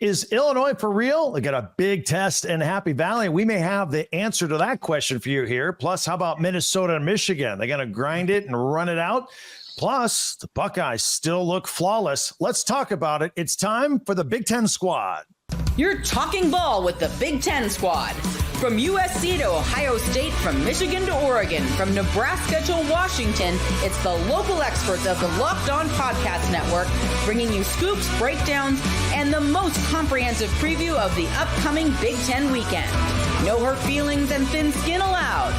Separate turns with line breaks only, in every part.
Is Illinois for real? They got a big test in Happy Valley. We may have the answer to that question for you here. Plus, how about Minnesota and Michigan? They're going to grind it and run it out. Plus, the Buckeyes still look flawless. Let's talk about it. It's time for the Big Ten Squad.
You're talking ball with the Big Ten Squad. From USC to Ohio State, from Michigan to Oregon, from Nebraska to Washington, it's the local experts of the Locked On Podcast Network bringing you scoops, breakdowns, and the most comprehensive preview of the upcoming Big Ten weekend. No hurt feelings and thin skin allowed.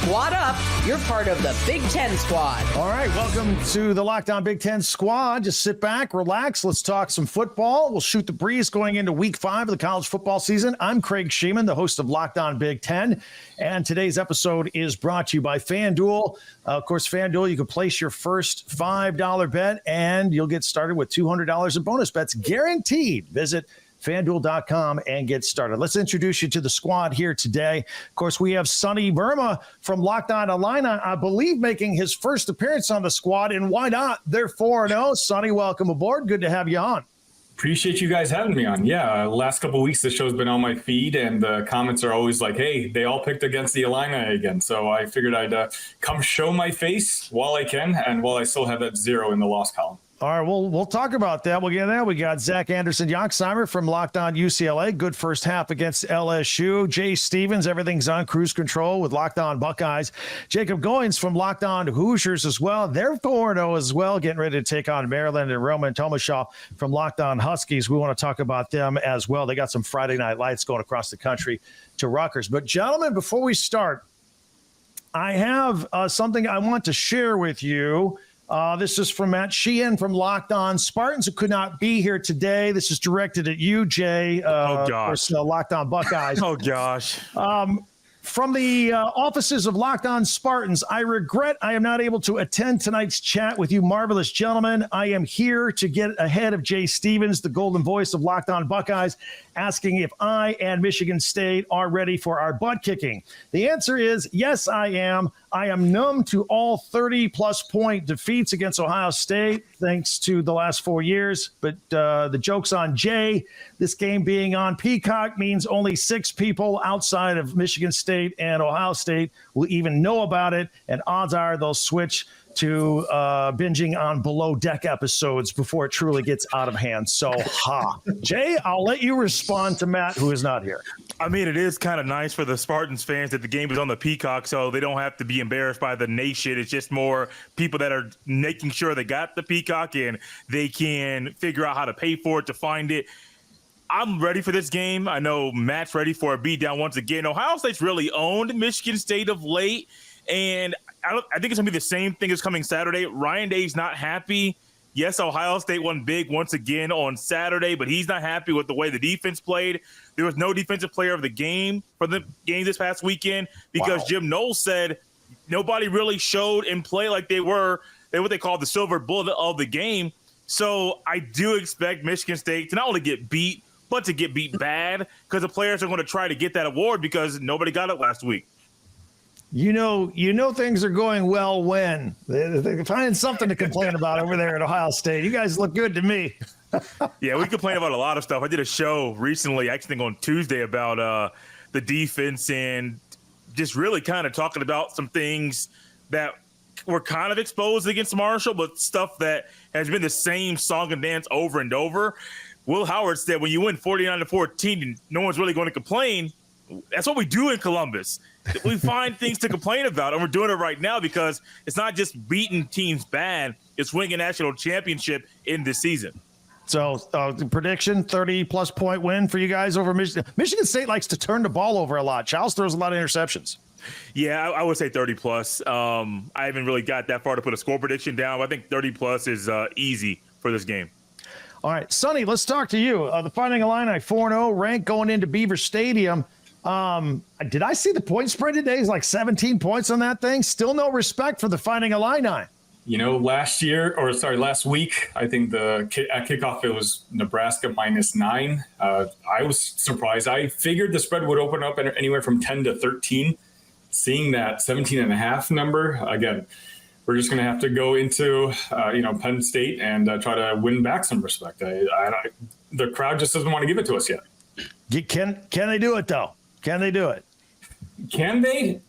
Squad up. You're part of the Big Ten Squad.
All right, welcome to the Locked On Big Ten Squad. Just sit back, relax. Let's talk some football. We'll shoot the breeze going into week 5 of the college football season. I'm Craig Shemon, the host of Locked On Big Ten, and today's episode is brought to you by FanDuel. Of course, FanDuel, you can place your first $5 bet, and you'll get started with $200 in bonus bets guaranteed. Visit FanDuel.com and get started. Let's introduce you to the squad here today. Of course, we have Sonny Verma from Locked On Illini, I believe making his first appearance on the squad, and why not? They're 4-0. Sonny, welcome aboard. Good to have you on.
Appreciate you guys having me on. Yeah, last couple of weeks, the show's been on my feed, and the comments are always like, hey, they all picked against the Illini again. So I figured I'd come show my face while I can, and while I still have that 0 in the loss column.
All right, we'll talk about that. We'll get that. We got Zach Anderson-Yoxsimer from Locked On UCLA. Good first half against LSU. Jay Stevens, everything's on cruise control with Locked On Buckeyes. Jacob Goins from Locked On Hoosiers as well. They're 4-0 as well, getting ready to take on Maryland. And Roman Tomashaw from Locked On Huskies. We want to talk about them as well. They got some Friday night lights going across the country to Rutgers. But gentlemen, before we start, I have something I want to share with you. This is from Matt Sheehan from Locked On Spartans, who could not be here today. This is directed at you, Jay.
Oh, gosh.
Locked On Buckeyes.
Oh, gosh.
From the offices of Locked On Spartans, I regret I am not able to attend tonight's chat with you marvelous gentlemen. I am here to get ahead of Jay Stevens, the golden voice of Locked On Buckeyes, asking if I and Michigan State are ready for our butt kicking. The answer is yes, I am. I am numb to all 30-plus point defeats against Ohio State, thanks to the last 4 years. But the joke's on Jay. This game being on Peacock means only 6 people outside of Michigan State and Ohio State will even know about it, and odds are they'll switch to binging on Below Deck episodes before it truly gets out of hand. So, Jay, I'll let you respond to Matt, who is not here.
I mean, it is kind of nice for the Spartans fans that the game is on the Peacock, so they don't have to be embarrassed by the nation. It's just more people that are making sure they got the Peacock and they can figure out how to pay for it to find it. I'm ready for this game. I know Matt's ready for a beatdown once again. Ohio State's really owned Michigan State of late, and I think it's going to be the same thing as coming Saturday. Ryan Day's not happy. Yes, Ohio State won big once again on Saturday, but he's not happy with the way the defense played. There was no defensive player of the game for the game this past weekend because Jim Knowles said nobody really showed and played like they were what they call the silver bullet of the game. So I do expect Michigan State to not only get beat, but to get beat bad because the players are going to try to get that award because nobody got it last week.
You know things are going well when they're finding something to complain about over there at Ohio State. You guys look good to me.
Yeah, we complain about a lot of stuff. I did a show recently, I think on Tuesday, about the defense and just really kind of talking about some things that were kind of exposed against Marshall, but stuff that has been the same song and dance over and over. Will Howard said, when you win 49-14 and no one's really going to complain, that's what we do in Columbus. We find things to complain about, and we're doing it right now because it's not just beating teams bad, it's winning a national championship in this season.
So the prediction, 30-plus point win for you guys over Michigan. Michigan State likes to turn the ball over a lot. Charles throws a lot of interceptions.
Yeah, I would say 30-plus. I haven't really got that far to put a score prediction down, but I think 30-plus is easy for this game.
All right, Sonny, let's talk to you. The Fighting Illini 4-0 ranked going into Beaver Stadium. Did I see the point spread today? It's like 17 points on that thing. Still no respect for the Fighting Illini.
You know, last week, I think at kickoff, it was Nebraska -9. I was surprised. I figured the spread would open up anywhere from 10 to 13. Seeing that 17.5 number, again, we're just going to have to go into, Penn State and try to win back some respect. the crowd just doesn't want to give it to us yet.
Can they do it, though? Can they do it?
Can they?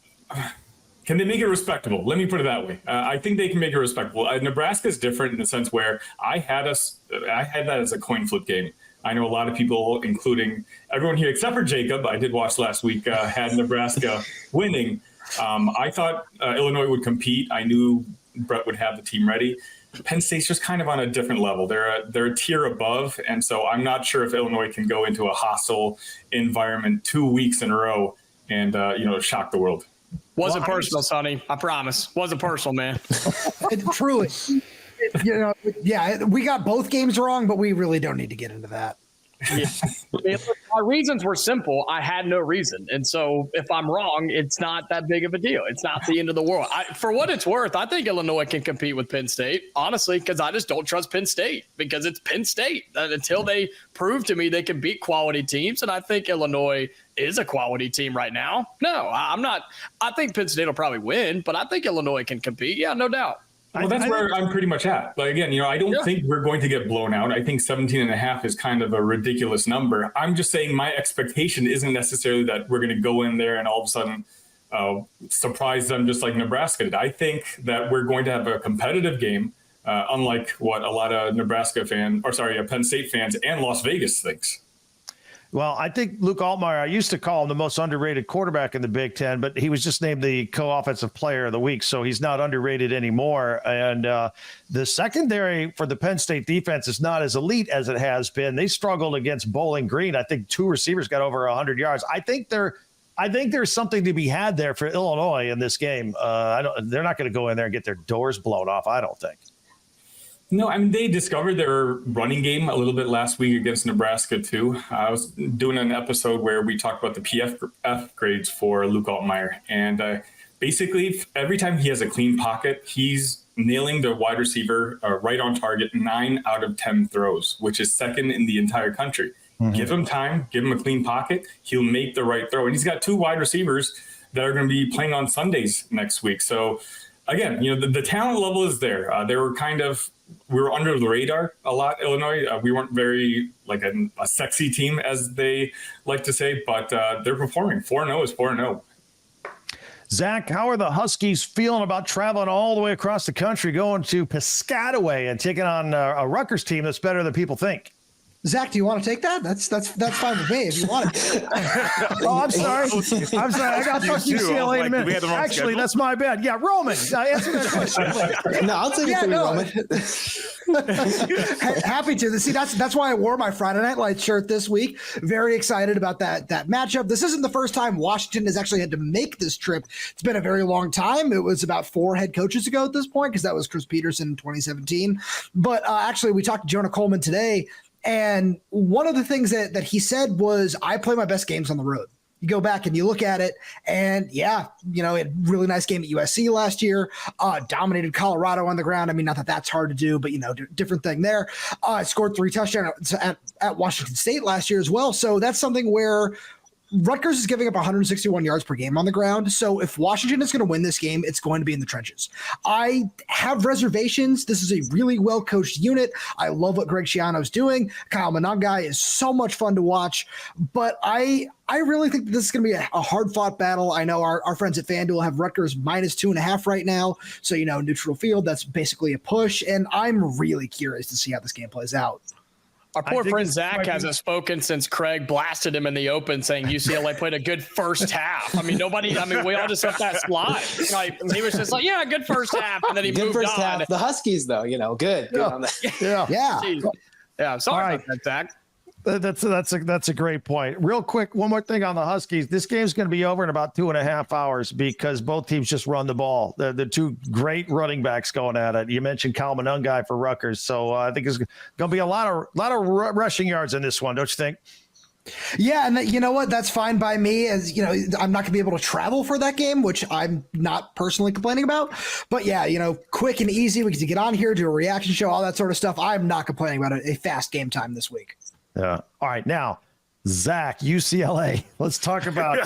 Can they make it respectable? Let me put it that way. I think they can make it respectable. Nebraska is different in the sense where I had that as a coin flip game. I know a lot of people, including everyone here except for Jacob, I did watch last week, had Nebraska winning. I thought Illinois would compete. I knew Brett would have the team ready. Penn State's just kind of on a different level. They're a tier above, and so I'm not sure if Illinois can go into a hostile environment 2 weeks in a row and shock the world.
Wasn't personal, Sonny. I promise. Wasn't personal, man.
Truly. We got both games wrong, but we really don't need to get into that.
Yeah. My reasons were simple. I had no reason. And so if I'm wrong, it's not that big of a deal. It's not the end of the world. For what it's worth, I think Illinois can compete with Penn State, honestly, because I just don't trust Penn State because it's Penn State. And until they prove to me they can beat quality teams, and I think Illinois is a quality team right now. No, I'm not. I think Penn State will probably win, but I think Illinois can compete. Yeah, no doubt.
Well, that's where I'm pretty much at. But again, I don't think we're going to get blown out. I think 17.5 is kind of a ridiculous number. I'm just saying my expectation isn't necessarily that we're going to go in there and all of a sudden surprise them just like Nebraska did. I think that we're going to have a competitive game, unlike what a lot of Penn State fans and Las Vegas thinks.
Well, I think Luke Altmyer, I used to call him the most underrated quarterback in the Big Ten, but he was just named the co-offensive player of the week, so he's not underrated anymore. And the secondary for the Penn State defense is not as elite as it has been. They struggled against Bowling Green. I think 2 receivers got over 100 yards. I think there's something to be had there for Illinois in this game. They're not going to go in there and get their doors blown off, I don't think.
No, I mean, they discovered their running game a little bit last week against Nebraska, too. I was doing an episode where we talked about the PFF grades for Luke Altmyer. And basically, every time he has a clean pocket, he's nailing the wide receiver right on target 9 out of 10 throws, which is second in the entire country. Mm-hmm. Give him time, give him a clean pocket, he'll make the right throw. And he's got 2 wide receivers that are going to be playing on Sundays next week. So, again, the talent level is there. We were under the radar a lot, Illinois. We weren't very like a sexy team, as they like to say, but they're performing. 4-0 is 4-0.
Zach, how are the Huskies feeling about traveling all the way across the country, going to Piscataway and taking on a Rutgers team that's better than people think?
Zach, do you want to take that? That's fine with me if you want it.
Oh, I'm sorry. I got to talk UCLA in a minute. Actually, that's my bad. Yeah, Roman, answer that question.
No, I'll take it for you, Roman.
Happy to. See, that's why I wore my Friday Night Lights shirt this week. Very excited about that matchup. This isn't the first time Washington has actually had to make this trip. It's been a very long time. It was about 4 head coaches ago at this point, because that was Chris Peterson in 2017. But actually, we talked to Jonah Coleman today. And one of the things that he said was, I play my best games on the road. You go back and you look at it, and he had a really nice game at USC last year, dominated Colorado on the ground. I mean, not that that's hard to do, but, different thing there. Scored 3 touchdowns at Washington State last year as well. So that's something where Rutgers is giving up 161 yards per game on the ground. So if Washington is going to win this game, it's going to be in the trenches. I have reservations. This is a really well-coached unit. I love what Greg Schiano's doing. Kyle Monangai is so much fun to watch. But I really think that this is going to be a hard-fought battle. I know our friends at FanDuel have Rutgers -2.5 right now. So, neutral field, that's basically a push. And I'm really curious to see how this game plays out.
Our poor friend Zach hasn't spoken since Craig blasted him in the open saying UCLA played a good first half. We all just let that slide. He was just like, yeah, good first half. And then he moved on.
Half. The Huskies, though, good. Good on that.
Yeah. Sorry about that, Zach.
That's a great point. Real quick, one more thing on the Huskies. This game's going to be over in about 2.5 hours because both teams just run the ball. The 2 great running backs going at it. You mentioned Kyle Monangai for Rutgers, so I think there's going to be a lot of rushing yards in this one, don't you think?
Yeah, and you know what? That's fine by me. As I'm not going to be able to travel for that game, which I'm not personally complaining about. But yeah, quick and easy. We get to get on here, do a reaction show, all that sort of stuff. I'm not complaining about a fast game time this week.
Yeah. All right. Now, Zach, UCLA. Let's talk about,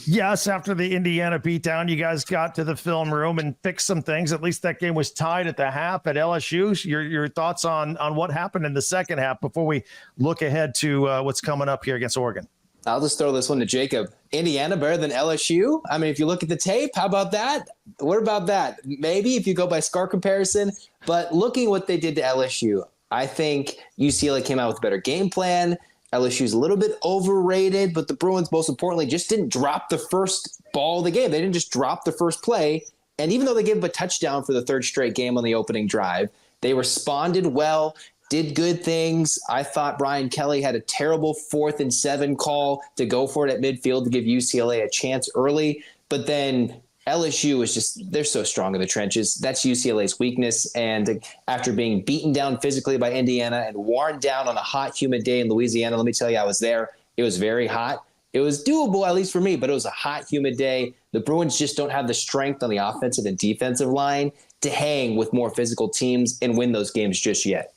yes, after the Indiana beatdown, you guys got to the film room and fixed some things. At least that game was tied at the half at LSU. Your thoughts on what happened in the second half before we look ahead to what's coming up here against Oregon?
I'll just throw this one to Jacob. Indiana better than LSU? I mean, if you look at the tape, how about that? What about that? Maybe if you go by score comparison. But looking what they did to LSU, I think UCLA came out with a better game plan. LSU's a little bit overrated, but the Bruins, most importantly, just didn't drop the first ball of the game. They didn't just drop the first play. And even though they gave up a touchdown for the third straight game on the opening drive, they responded well, did good things. I thought Brian Kelly had a terrible 4th and 7 call to go for it at midfield to give UCLA a chance early. But then LSU is just, they're so strong in the trenches. That's UCLA's weakness. And after being beaten down physically by Indiana and worn down on a hot, humid day in Louisiana, let me tell you, I was there. It was very hot. It was doable, at least for me, but it was a hot, humid day. The Bruins just don't have the strength on the offensive and defensive line to hang with more physical teams and win those games just yet.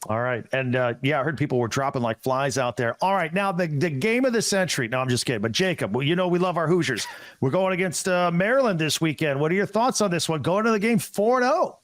All right. And yeah, I heard people were dropping like flies out there. All right. Now, the game of the century. No, I'm just kidding. But Jacob, well, you know, we love our Hoosiers. We're going against Maryland this weekend. What are your thoughts on this one? Going to the game 4-0.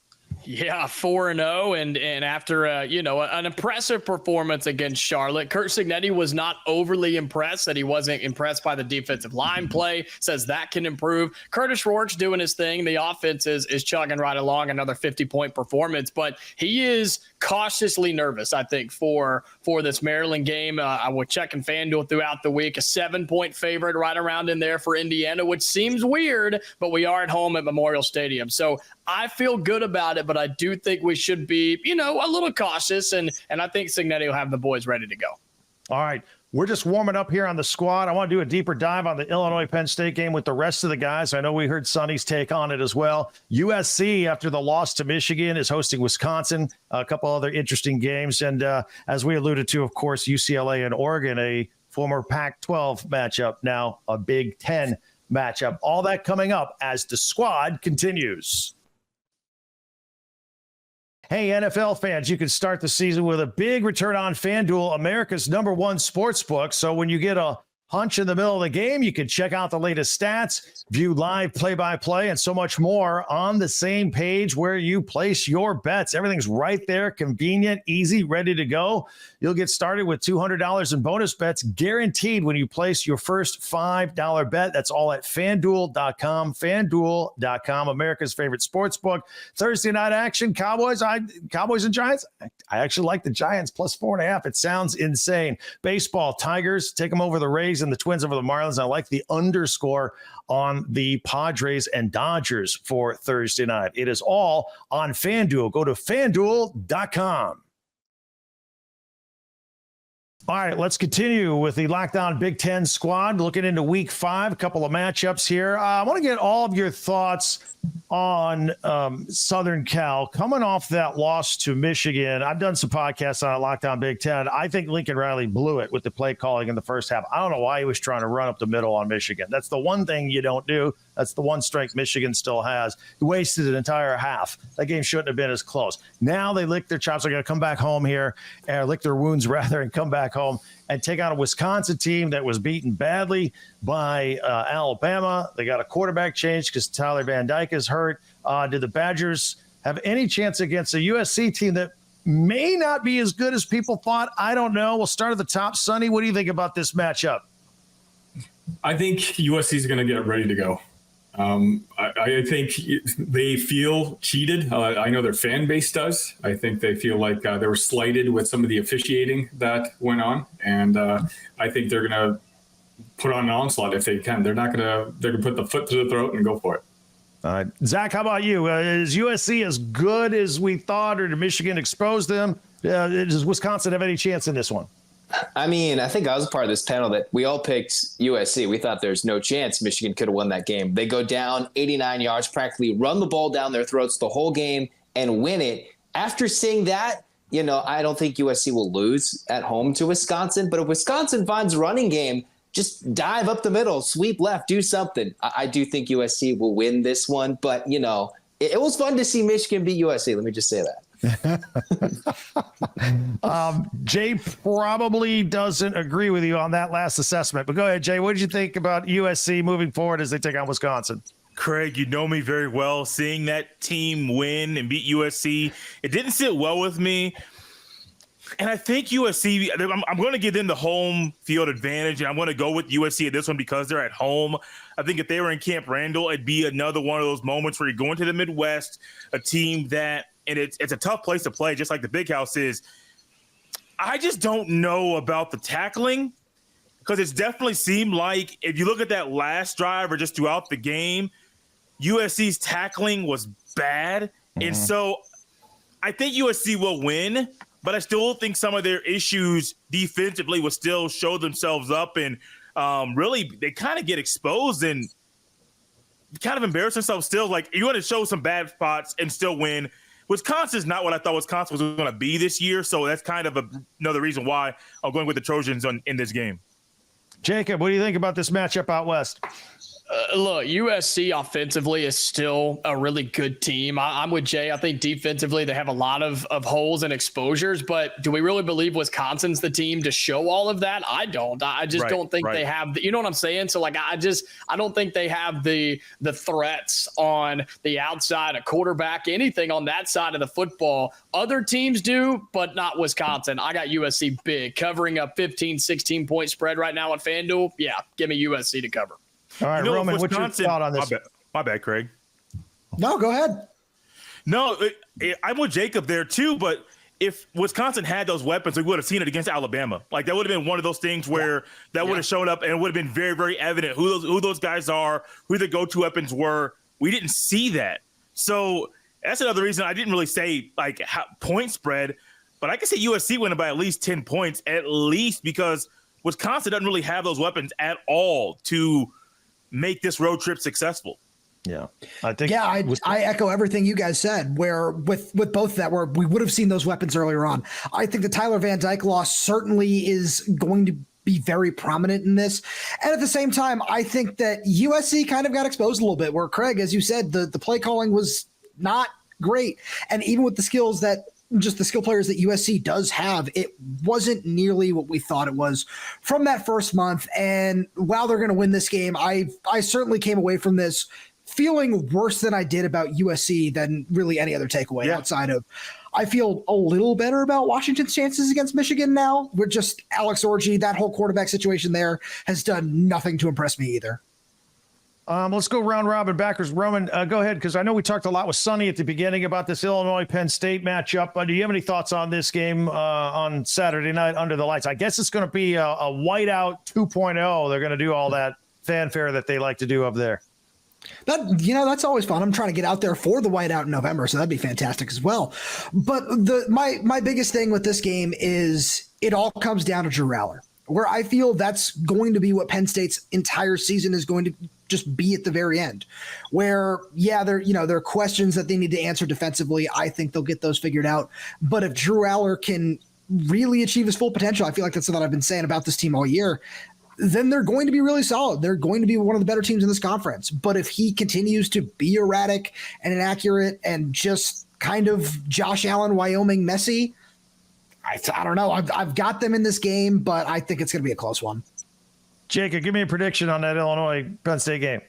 Yeah, 4-0, and after an impressive performance against Charlotte, Curt Cignetti was not overly impressed. That he wasn't impressed by the defensive line play. Says that can improve. Curtis Rourke's doing his thing. The offense is chugging right along. Another 50-point performance, but he is cautiously nervous, I think, for this Maryland game. I was checking FanDuel throughout the week. A 7-point favorite right around in there for Indiana, which seems weird, but we are at home at Memorial Stadium, so I feel good about it. But I do think we should be, a little cautious, and I think Cignetti will have the boys ready to go.
All right. We're just warming up here on the squad. I want to do a deeper dive on the Illinois-Penn State game with the rest of the guys. I know we heard Sonny's take on it as well. USC, after the loss to Michigan, is hosting Wisconsin. A couple other interesting games. And as we alluded to, of course, UCLA and Oregon, a former Pac-12 matchup, now a Big Ten matchup. All that coming up as the squad continues. Hey, NFL fans, you can start the season with a big return on FanDuel, America's #1 sports book. So when you get a hunch in the middle of the game, you can check out the latest stats, view live play-by-play, and so much more on the same page where you place your bets. Everything's right there, convenient, easy, ready to go. You'll get started with $200 in bonus bets guaranteed when you place your first $5 bet. That's all at FanDuel.com. FanDuel.com, America's favorite sports book. Thursday night action, Cowboys and Giants. I actually like the Giants plus 4.5. It sounds insane. Baseball, Tigers take them over the Rays and the Twins over the Marlins. I like the underscore on the Padres and Dodgers for Thursday night. It is all on FanDuel. Go to FanDuel.com. All right, let's continue with the Locked On Big Ten squad. Looking into Week 5, a couple of matchups here. I want to get all of your thoughts on Southern Cal coming off that loss to Michigan. I've done some podcasts on Locked On Big Ten. I think Lincoln Riley blew it with the play calling in the first half. I don't know why he was trying to run up the middle on Michigan. That's the one thing you don't do. That's the one strength Michigan still has. He wasted an entire half. That game shouldn't have been as close. Now they lick their chops. They're going to come back home here, lick their wounds rather, and come back home and take out a Wisconsin team that was beaten badly by Alabama. They got a quarterback change because Tyler Van Dyke is hurt. Did the Badgers have any chance against a USC team that may not be as good as people thought? I don't know. We'll start at the top. Sonny, what do you think about this matchup?
I think USC is going to get ready to go. I think they feel cheated. I know their fan base does. I think they feel like they were slighted with some of the officiating that went on. And I think they're going to put on an onslaught if they can. They're going to put the foot to the throat and go for it.
Zach, how about you? Is USC as good as we thought, or did Michigan expose them? Does Wisconsin have any chance in this one?
I mean, I think I was part of this panel that we all picked USC. We thought there's no chance Michigan could have won that game. They go down 89 yards, practically run the ball down their throats the whole game and win it. After seeing that, I don't think USC will lose at home to Wisconsin. But if Wisconsin finds a running game, just dive up the middle, sweep left, do something. I do think USC will win this one. But, it was fun to see Michigan beat USC. Let me just say that.
Jay probably doesn't agree with you on that last assessment, but go ahead, Jay. What did you think about USC moving forward as they take on Wisconsin?
Craig, you know me very well. Seeing that team win and beat USC, it didn't sit well with me. And I think USC, I'm going to give them the home field advantage, and I'm going to go with USC at this one because they're at home. I think if they were in Camp Randall, it'd be another one of those moments where you're going to the Midwest, a team that, and it's a tough place to play, just like the Big House is. I just don't know about the tackling because it's definitely seemed like if you look at that last drive or just throughout the game, USC's tackling was bad. And so I think USC will win, but I still think some of their issues defensively will still show themselves up. And really, they kind of get exposed and kind of embarrass themselves still. Like, you want to show some bad spots and still win. Wisconsin's not what I thought Wisconsin was going to be this year, so that's kind of another reason why I'm going with the Trojans in this game.
Jacob, what do you think about this matchup out west?
Look, USC offensively is still a really good team. I'm with Jay. I think defensively they have a lot of holes and exposures, but do we really believe Wisconsin's the team to show all of that? I don't. I just don't think they have you know what I'm saying? So like I don't think they have the threats on the outside, a quarterback, anything on that side of the football. Other teams do, but not Wisconsin. I got USC big, covering up 15, 16 point spread right now at FanDuel. Yeah, give me USC to cover.
All right, Roman, what's your thought on this?
My bad, Craig.
No, go ahead.
No, I'm with Jacob there too, but if Wisconsin had those weapons, we would have seen it against Alabama. Like, that would have been one of those things where that would have shown up and it would have been very, very evident who those guys are, who the go-to weapons were. We didn't see that. So that's another reason I didn't really say, like, point spread, but I can say USC winning by at least 10 points, at least, because Wisconsin doesn't really have those weapons at all to make this road trip successful.
Yeah, I think.
Yeah, I echo everything you guys said. Where with both of that, where we would have seen those weapons earlier on. I think the Tyler Van Dyke loss certainly is going to be very prominent in this. And at the same time, I think that USC kind of got exposed a little bit. Where Craig, as you said, the play calling was not great, and even with the skills that. Just the skill players that USC does have, it wasn't nearly what we thought it was from that first month. And while they're going to win this game, I certainly came away from this feeling worse than I did about USC than really any other takeaway outside of I feel a little better about Washington's chances against Michigan now. We're just Alex Orji, that whole quarterback situation there has done nothing to impress me either.
Let's go round robin backers. Roman, go ahead, because I know we talked a lot with Sonny at the beginning about this Illinois-Penn State matchup. Do you have any thoughts on this game on Saturday night under the lights? I guess it's going to be a whiteout 2.0. They're going to do all that fanfare that they like to do up there.
That's always fun. I'm trying to get out there for the whiteout in November, so that'd be fantastic as well. But my biggest thing with this game is it all comes down to Drew Aller, where I feel that's going to be what Penn State's entire season is going to just be at the very end, where, there are questions that they need to answer defensively. I think they'll get those figured out. But if Drew Aller can really achieve his full potential, I feel like that's what I've been saying about this team all year, then they're going to be really solid. They're going to be one of the better teams in this conference. But if he continues to be erratic and inaccurate and just kind of Josh Allen, Wyoming messy, I don't know. I've got them in this game, but I think it's going to be a close one.
Jacob, give me a prediction on that Illinois-Penn State game.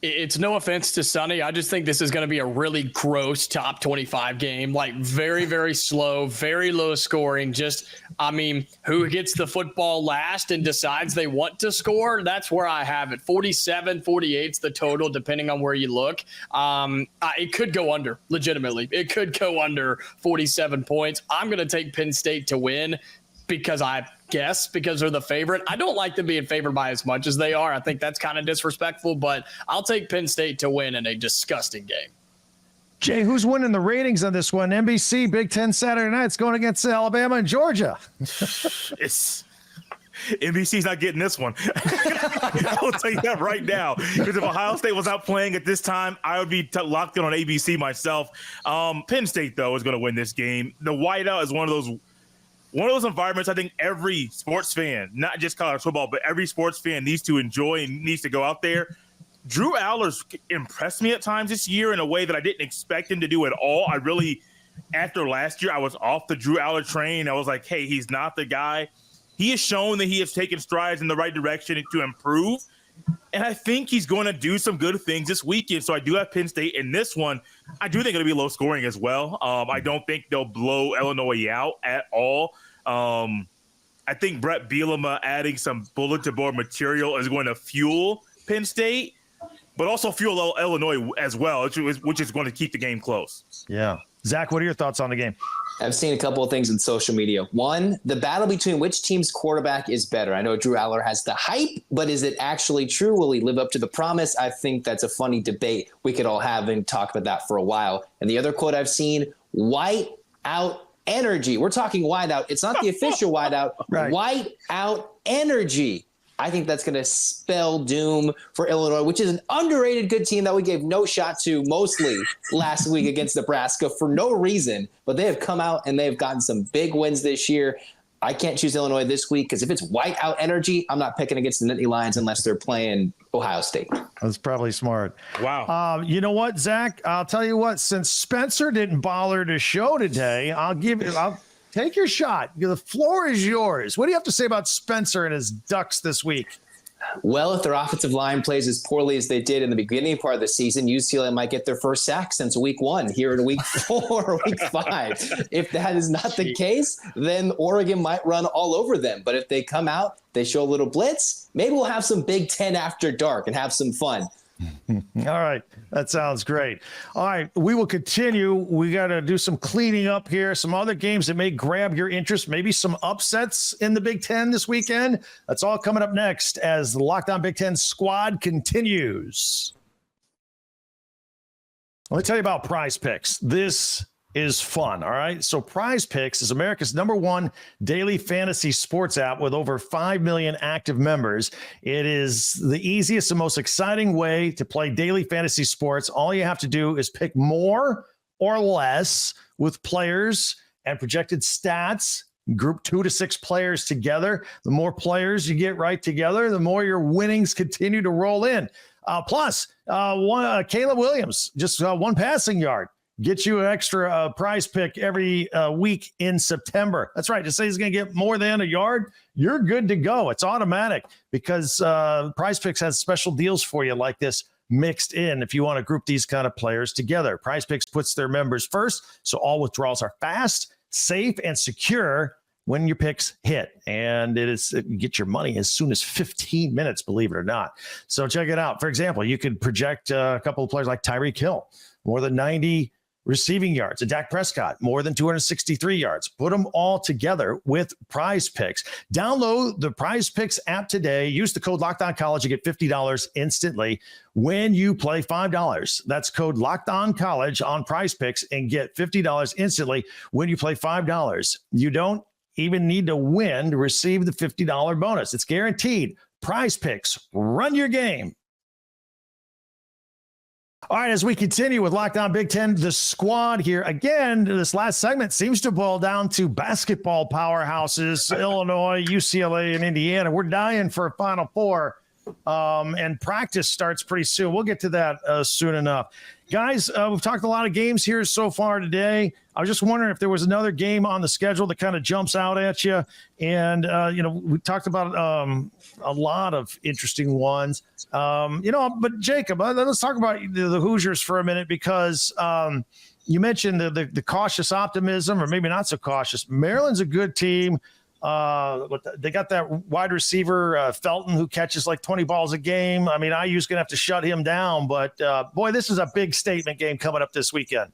It's no offense to Sonny. I just think this is going to be a really gross top 25 game, like very, very slow, very low scoring. Who gets the football last and decides they want to score? That's where I have it. 47, 48's the total, depending on where you look. It could go under, legitimately. It could go under 47 points. I'm going to take Penn State to win because they're the favorite. I don't like them being favored by as much as they are. I think that's kind of disrespectful, but I'll take Penn State to win in a disgusting game.
Jay, who's winning the ratings on this one? NBC, Big Ten Saturday night. It's going against Alabama and Georgia.
NBC's not getting this one. I'll tell you that right now. Because if Ohio State was not playing at this time, I would be locked in on ABC myself. Penn State, though, is going to win this game. The whiteout is one of those environments I think every sports fan, not just college football, but every sports fan needs to enjoy and needs to go out there. Drew Aller's impressed me at times this year in a way that I didn't expect him to do at all. I really after last year, I was off the Drew Aller train. I was like, hey, he's not the guy. He has shown that he has taken strides in the right direction to improve. And I think he's going to do some good things this weekend. So I do have Penn State in this one. I do think it'll be low scoring as well. I don't think they'll blow Illinois out at all. I think Brett Bielema adding some bulletin board material is going to fuel Penn State, but also fuel Illinois as well, which is going to keep the game close.
Yeah. Zach, what are your thoughts on the game?
I've seen a couple of things in social media. One, the battle between which team's quarterback is better. I know Drew Aller has the hype, but is it actually true? Will he live up to the promise? I think that's a funny debate we could all have and talk about that for a while. And the other quote I've seen, Whiteout energy. We're talking Whiteout. It's not the official Whiteout.
Right.
Whiteout energy. I think that's going to spell doom for Illinois, which is an underrated good team that we gave no shot to mostly last week against Nebraska for no reason. But they have come out and they have gotten some big wins this year. I can't choose Illinois this week because if it's Whiteout energy, I'm not picking against the Nittany Lions unless they're playing Ohio State.
That's probably smart.
Wow.
You know what, Zach? I'll tell you what. Since Spencer didn't bother to show today, I'll take your shot. The floor is yours. What do you have to say about Spencer and his Ducks this week?
Well, if their offensive line plays as poorly as they did in the beginning part of the season, UCLA might get their first sack since week 1 here in week 4 or week 5. If that is not the case, then Oregon might run all over them. But if they come out, they show a little blitz, maybe we'll have some Big Ten after dark and have some fun.
All right. That sounds great. All right. We will continue. We got to do some cleaning up here. Some other games that may grab your interest. Maybe some upsets in the Big Ten this weekend. That's all coming up next as the Locked On Big Ten squad continues. Let me tell you about Prize Picks. This is fun. All right. So Prize Picks is America's #1 daily fantasy sports app with over 5 million active members. It is the easiest and most exciting way to play daily fantasy sports. All you have to do is pick more or less with players and projected stats. Group 2 to 6 players together. The more players you get right together, the more your winnings continue to roll in. Plus, Caleb Williams, just 1 passing yard. Get you an extra prize pick every week in September. That's right. Just say he's going to get more than a yard. You're good to go. It's automatic because Prize Picks has special deals for you like this mixed in if you want to group these kind of players together. Prize Picks puts their members first, so all withdrawals are fast, safe, and secure when your picks hit. And you get your money as soon as 15 minutes, believe it or not. So check it out. For example, you could project a couple of players like Tyreek Hill, more than 90 receiving yards, and Dak Prescott, more than 263 yards. Put them all together with Prize Picks. Download the Prize Picks app today. Use the code LOCKEDONCollege. You get $50 instantly when you play $5. That's code LOCKEDONCollege on Prize Picks and get $50 instantly when you play $5. You don't even need to win to receive the $50 bonus. It's guaranteed. Prize Picks. Run your game. All right, as we continue with Locked On Big Ten, the squad here, again, this last segment seems to boil down to basketball powerhouses, Illinois, UCLA, and Indiana. We're dying for a Final Four, and practice starts pretty soon. We'll get to that soon enough. Guys, we've talked a lot of games here so far today. I was just wondering if there was another game on the schedule that kind of jumps out at you. And, we talked about a lot of interesting ones. But Jacob, let's talk about the Hoosiers for a minute because you mentioned the cautious optimism, or maybe not so cautious. Maryland's a good team. They got that wide receiver, Felton, who catches like 20 balls a game. I mean, IU's going to have to shut him down. But, boy, this is a big statement game coming up this weekend.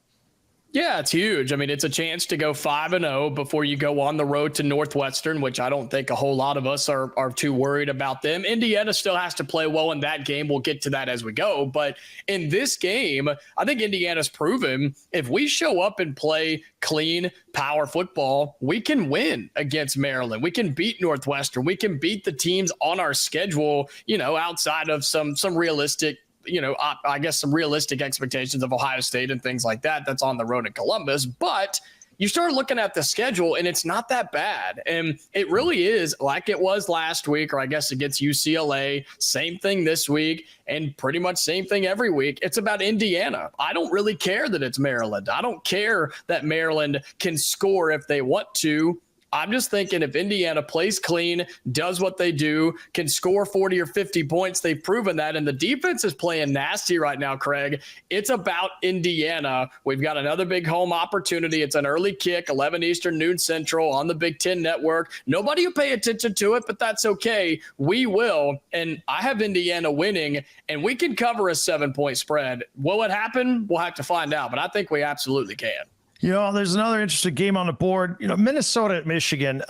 Yeah, it's huge. I mean, it's a chance to go 5-0 before you go on the road to Northwestern, which I don't think a whole lot of us are too worried about them. Indiana still has to play well in that game. We'll get to that as we go. But in this game, I think Indiana's proven if we show up and play clean power football, we can win against Maryland. We can beat Northwestern. We can beat the teams on our schedule, outside of some realistic I guess some realistic expectations of Ohio State and things like that. That's on the road in Columbus. But you start looking at the schedule and it's not that bad. And it really is like it was last week, or I guess against UCLA, same thing this week, and pretty much same thing every week. It's about Indiana. I don't really care that it's Maryland. I don't care that Maryland can score if they want to. I'm just thinking if Indiana plays clean, does what they do, can score 40 or 50 points, they've proven that. And the defense is playing nasty right now, Craig. It's about Indiana. We've got another big home opportunity. It's an early kick, 11 Eastern, noon Central on the Big Ten Network. Nobody will pay attention to it, but that's okay. We will. And I have Indiana winning, and we can cover a 7-point spread. Will it happen? We'll have to find out, but I think we absolutely can.
There's another interesting game on the board. Minnesota at Michigan.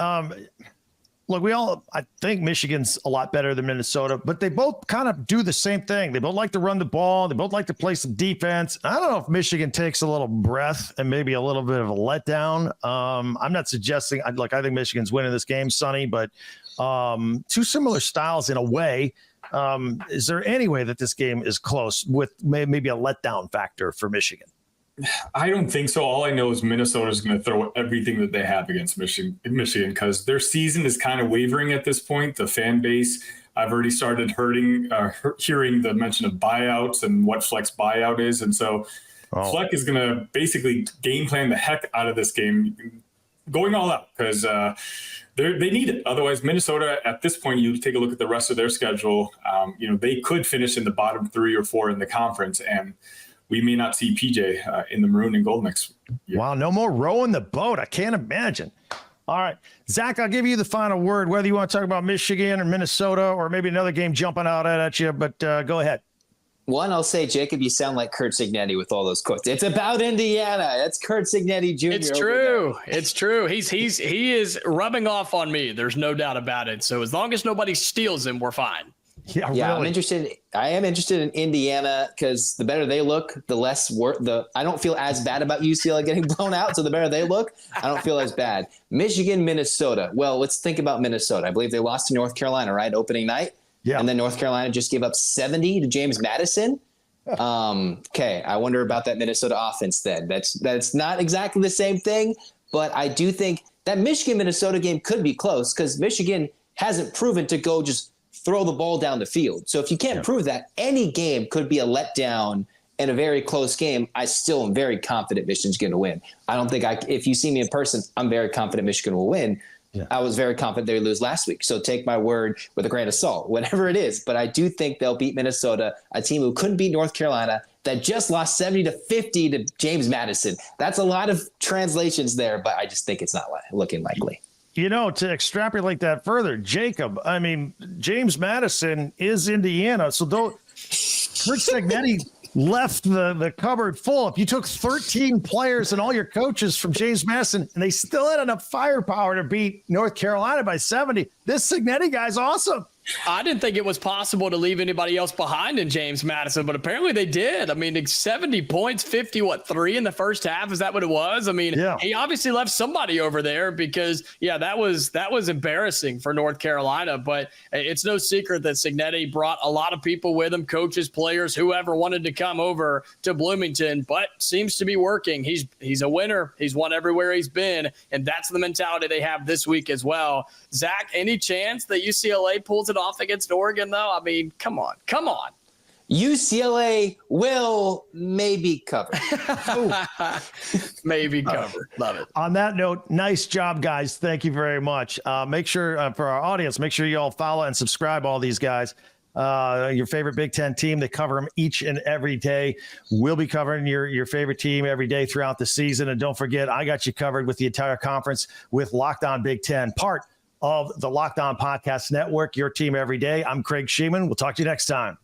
Look, I think Michigan's a lot better than Minnesota, but they both kind of do the same thing. They both like to run the ball. They both like to play some defense. I don't know if Michigan takes a little breath and maybe a little bit of a letdown. I'm not suggesting I think Michigan's winning this game, Sonny, but two similar styles in a way. Is there any way that this game is close with maybe a letdown factor for Michigan?
I don't think so. All I know is Minnesota is going to throw everything that they have against Michigan because their season is kind of wavering at this point. The fan base, I've already started hearing the mention of buyouts and what Fleck's buyout is. And so Fleck is going to basically game plan the heck out of this game, going all out because they need it. Otherwise, Minnesota, at this point, you take a look at the rest of their schedule. They could finish in the bottom 3 or 4 in the conference, and we may not see PJ in the maroon and gold next year.
Wow, no more rowing the boat. I can't imagine. All right, Zach, I'll give you the final word, whether you want to talk about Michigan or Minnesota or maybe another game jumping out at you, but go ahead.
One, I'll say, Jacob, you sound like Curt Cignetti with all those quotes. It's about Indiana. That's Curt Cignetti Jr.
It's true. It's true. He is rubbing off on me. There's no doubt about it. So as long as nobody steals him, we're fine.
Yeah,
really. I am interested in Indiana because the better they look, the less I don't feel as bad about UCLA getting blown out. So the better they look, I don't feel as bad. Michigan, Minnesota. Well, let's think about Minnesota. I believe they lost to North Carolina, right? Opening night. Yeah. And then North Carolina just gave up 70 to James Madison. Okay. I wonder about that Minnesota offense then. That's not exactly the same thing, but I do think that Michigan-Minnesota game could be close because Michigan hasn't proven to go just throw the ball down the field. So if you can't prove that, any game could be a letdown and a very close game. I still am very confident Michigan's going to win. I don't think if you see me in person, I'm very confident Michigan will win. Yeah. I was very confident they would lose last week. So take my word with a grain of salt, whatever it is. But I do think they'll beat Minnesota, a team who couldn't beat North Carolina, that just lost 70-50 to James Madison. That's a lot of translations there, but I just think it's not looking likely.
To extrapolate that further, Jacob, I mean, James Madison is Indiana. So Curt Cignetti left the cupboard full. If you took 13 players and all your coaches from James Madison and they still had enough firepower to beat North Carolina by 70, this Cignetti guy's awesome.
I didn't think it was possible to leave anybody else behind in James Madison, but apparently they did. I mean, 70 points, 3 in the first half. Is that what it was? I mean, He obviously left somebody over there because, that was embarrassing for North Carolina. But it's no secret that Cignetti brought a lot of people with him, coaches, players, whoever wanted to come over to Bloomington, but seems to be working. He's a winner. He's won everywhere he's been, and that's the mentality they have this week as well. Zach, any chance that UCLA pulls it off against Oregon, though? I mean, come on.
UCLA will maybe cover.
Maybe cover. Love it.
On that note, nice job, guys. Thank you very much. Make sure for our audience, make sure you all follow and subscribe all these guys. Your favorite Big Ten team, they cover them each and every day. We'll be covering your favorite team every day throughout the season. And don't forget, I got you covered with the entire conference with Locked On Big Ten, part of the Locked On Podcast Network, your team every day. I'm Craig Shemon. We'll talk to you next time.